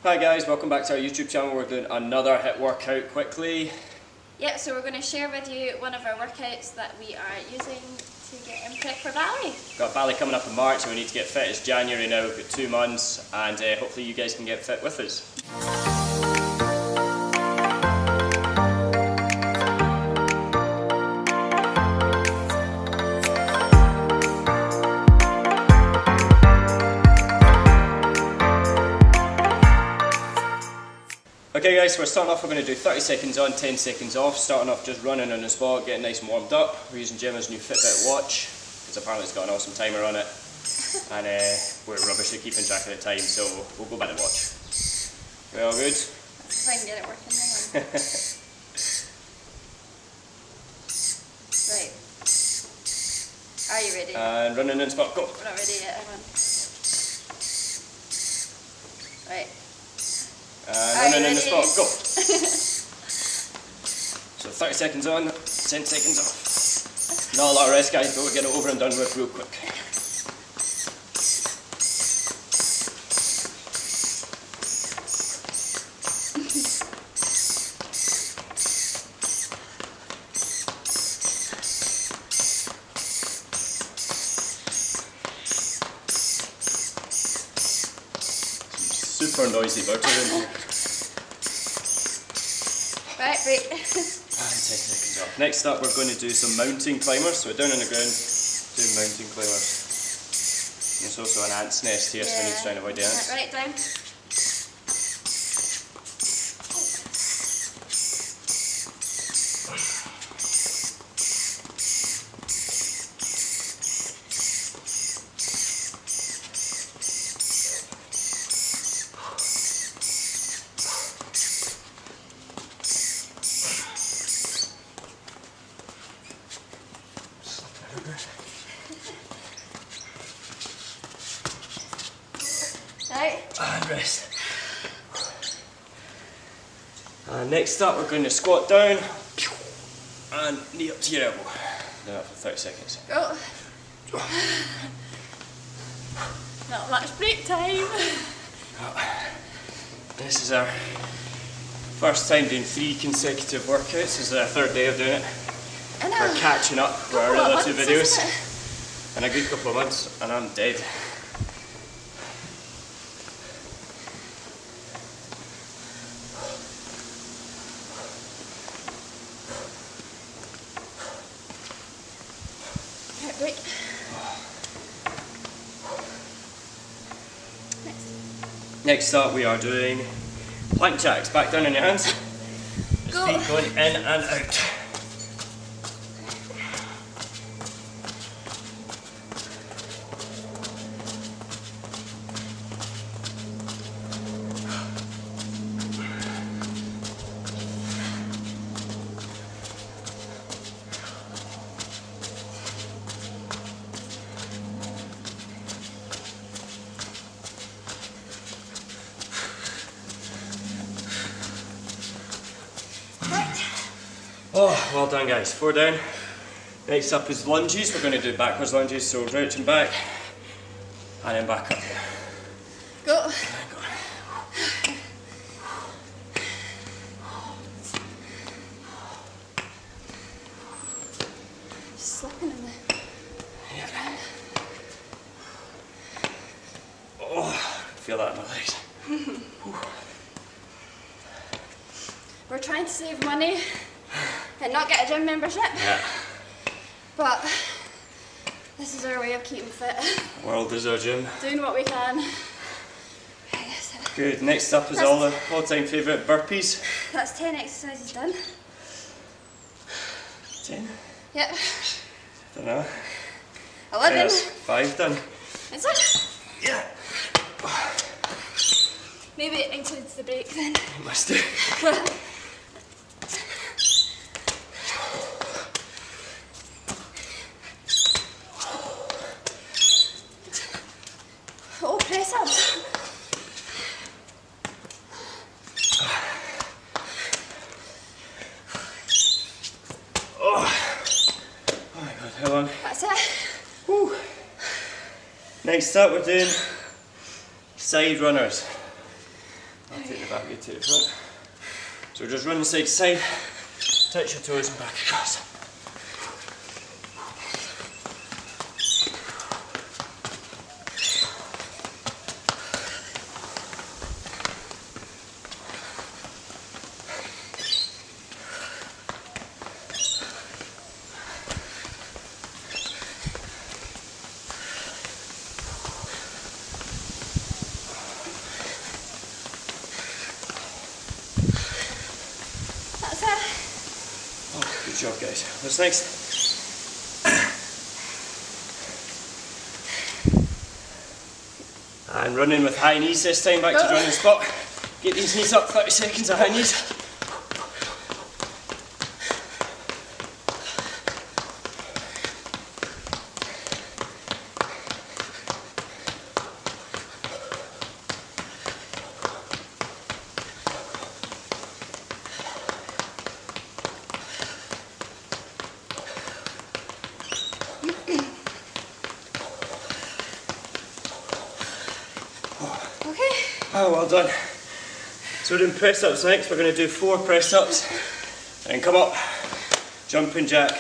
Hi guys, welcome back to our YouTube channel. We're doing another HIIT workout quickly. Yeah, so we're going to share with you one of our workouts that we are using to get in prep for Bali. We've got Bali coming up in March, so we need to get fit. It's January now, we've got 2 months, and hopefully you guys can get fit with us. Okay guys, so we're starting off, we're going to do 30 seconds on, 10 seconds off, starting off just running on the spot, getting nice and warmed up. We're using Gemma's new Fitbit watch, because apparently it's got an awesome timer on it, and we're rubbish at keeping track of the time, so we'll go by the watch. We all good? Let's see if I can get it working, hang on. Right. Are you ready? And running on the spot, go! We're not ready yet, hang on. Right. Running in the spot, go! So 30 seconds on, 10 seconds off. Not a lot of rest guys, but we'll get it over and done with real quick. Super noisy birds are in here. Right, break. And 10 seconds off. Next up we're going to do some mountain climbers. So we're down on the ground doing mountain climbers. There's also an ant's nest here, so we need to try and avoid the ants. Right, down. Right. And rest. And next up we're going to squat down and knee up to your elbow. Do that for 30 seconds. Go. Not much break time. This is our first time doing 3 consecutive workouts. This is our 3rd day of doing it. I know. We're catching up with our Couple of other 2 months, videos isn't in a good couple of months, and I'm dead. Right, break. Next up we are doing plank jacks. Back down on your hands. Just Go. feet going in and out. Oh, well done guys, 4 down. Next up is lunges. We're going to do backwards lunges, so crouching back and then back up. Go. Slipping in the ground. Oh, I feel that in my legs. We're trying to save money and not get a gym membership. Yeah. But this is our way of keeping fit. The world is our gym. Doing what we can. Good. Next up is all-time favourite burpees. That's 10 exercises done. 10? Yep. Don't know. 11. Yes, 5 done. Is it? Yeah. Maybe it includes the break then. It must do. Oh, press ups. Oh my god, how long? That's it. Woo. Next up we're doing side runners. I'll take the back, you take the front. So we're just running side to side, touch your toes and back across. Good job, guys. What's next? And running with high knees this time, back to the running spot. Get these knees up, 30 seconds of high knees. Oh, well done. So we're doing press ups next. We're going to do 4 press ups, and come up, jumping jack,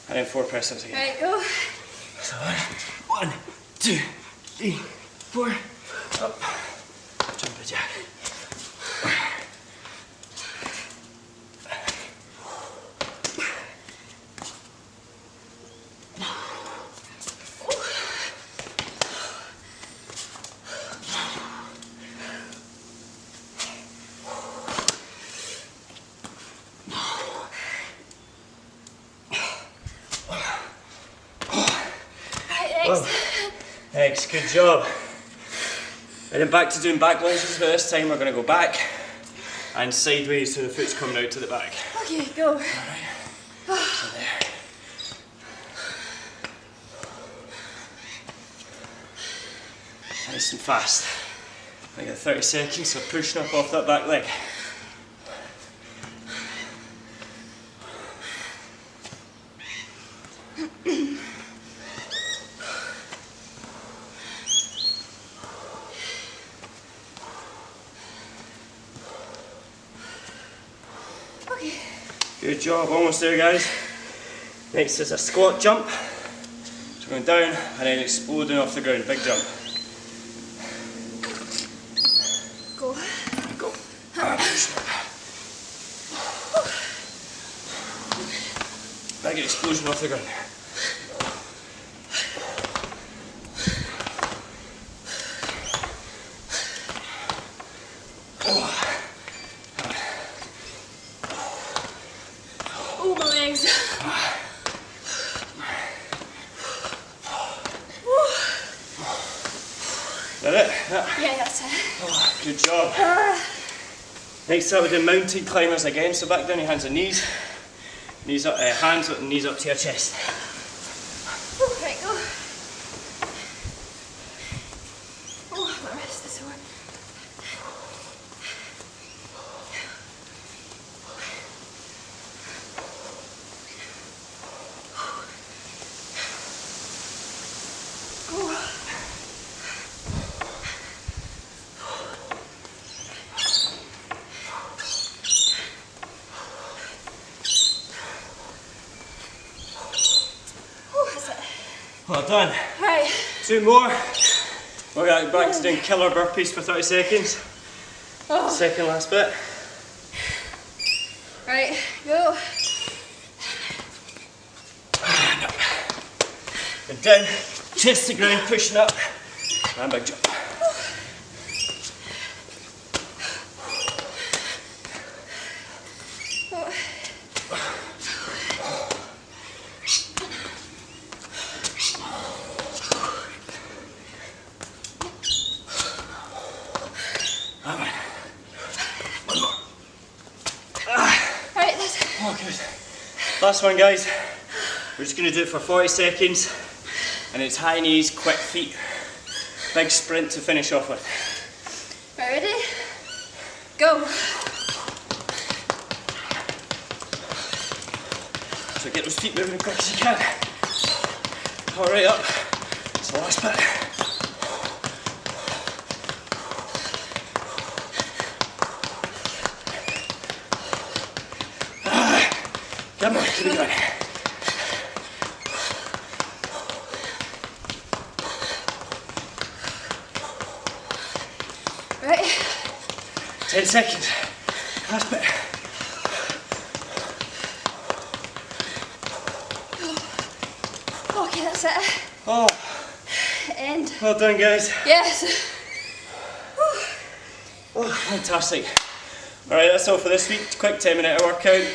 and then 4 press ups again. Right, go. So 1, 2, 3, 4, up, jumping jack. Well, X, good job. And then back to doing back lunges, but this time we're going to go back and sideways so the foot's coming out to the back. Okay, go. Alright, so there. Nice and fast. I got 30 seconds, so pushing up off that back leg. Good job, almost there, guys. Next is a squat jump. So going down and then exploding off the ground, big jump. Go. Go. Big explosion off the ground. Oh, my legs. Is that it? Yeah, that's it. Oh, good job. Next up, we're doing mountain climbers again. So back down your hands and knees. Knees up, hands up and knees up to your chest. Right, go. Oh, my wrist is sore. Well done. Right. 2 more. We're going back to doing killer burpees for 30 seconds. Oh. Second last bit. Right, go. And up. And down, chest to ground, pushing up. And big jump. Oh, good. Last one, guys. We're just going to do it for 40 seconds. And it's high knees, quick feet. Big sprint to finish off with. Right, ready? Go. So get those feet moving as quick as you can. All right, up. It's the last bit. Come on, keep it going. Right. 10 seconds. Last bit. Okay, that's it. Oh, End. well done, guys. Yes. Oh, fantastic. Alright, that's all for this week. Quick 10-minute workout.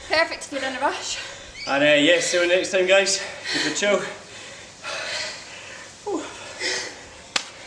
Perfect if you're in a rush. And yeah, see you next time, guys. Keep it chill.